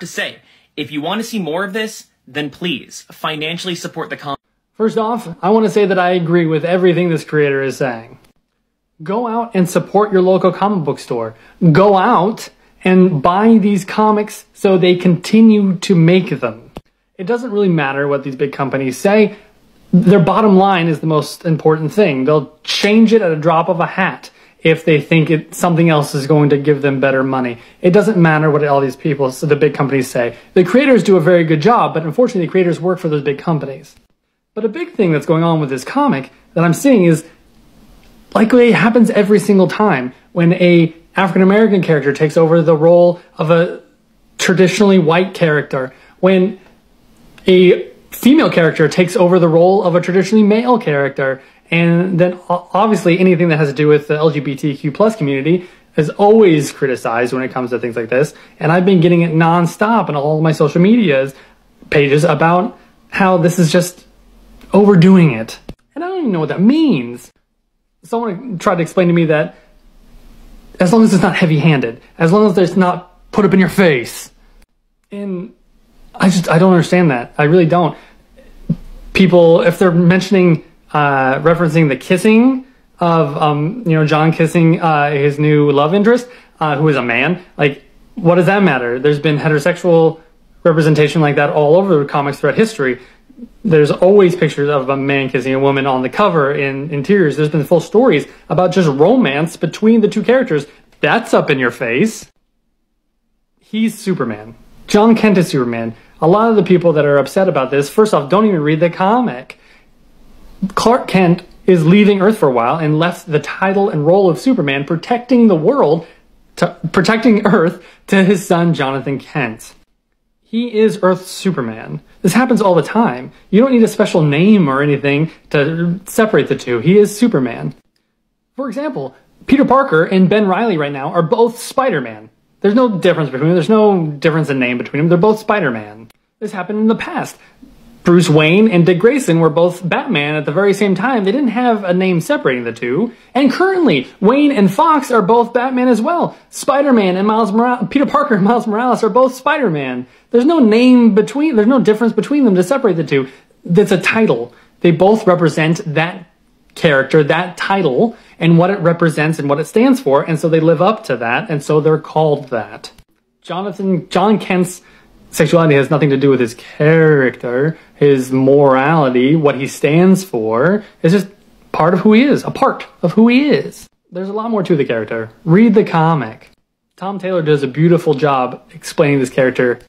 to say, if you want to see more of this, then please financially support the comic. First off, I want to say that I agree with everything this creator is saying. Go out and support your local comic book store. Go out and buy these comics so they continue to make them. It doesn't really matter what these big companies say. Their bottom line is the most important thing. They'll change it at a drop of a hat if they think something else is going to give them better money. It doesn't matter what all these people, the big companies, say. The creators do a very good job, but unfortunately the creators work for those big companies. But a big thing that's going on with this comic that I'm seeing is, like it happens every single time, when a African-American character takes over the role of a traditionally white character, when a female character takes over the role of a traditionally male character, and then obviously anything that has to do with the LGBTQ plus community is always criticized when it comes to things like this. And I've been getting it nonstop on all of my social media pages about how this is just overdoing it. And I don't even know what that means. Someone tried to explain to me that as long as it's not heavy-handed, as long as it's not put up in your face. And I don't understand that. I really don't. People, if they're mentioning, referencing the kissing of, John kissing his new love interest, who is a man, like, what does that matter? There's been heterosexual representation like that all over the comics throughout history. There's always pictures of a man kissing a woman on the cover in interiors. There's been full stories about just romance between the two characters. That's up in your face. He's Superman. John Kent is Superman. A lot of the people that are upset about this, first off, don't even read the comic. Clark Kent is leaving Earth for a while and left the title and role of Superman protecting the world, protecting Earth, to his son Jonathan Kent. He is Earth's Superman. This happens all the time. You don't need a special name or anything to separate the two. He is Superman. For example, Peter Parker and Ben Reilly right now are both Spider-Man. There's no difference between them. There's no difference in name between them. They're both Spider-Man. This happened in the past. Bruce Wayne and Dick Grayson were both Batman at the very same time. They didn't have a name separating the two. And currently, Wayne and Fox are both Batman as well. Spider-Man and Miles Morales, Peter Parker and Miles Morales are both Spider-Man. There's no there's no difference between them to separate the two. That's a title. They both represent that character, that title, and what it represents and what it stands for, and so they live up to that, and so they're called that. John Kent's sexuality has nothing to do with his character, his morality, what he stands for. It's just part of who he is, a part of who he is. There's a lot more to the character. Read the comic. Tom Taylor does a beautiful job explaining this character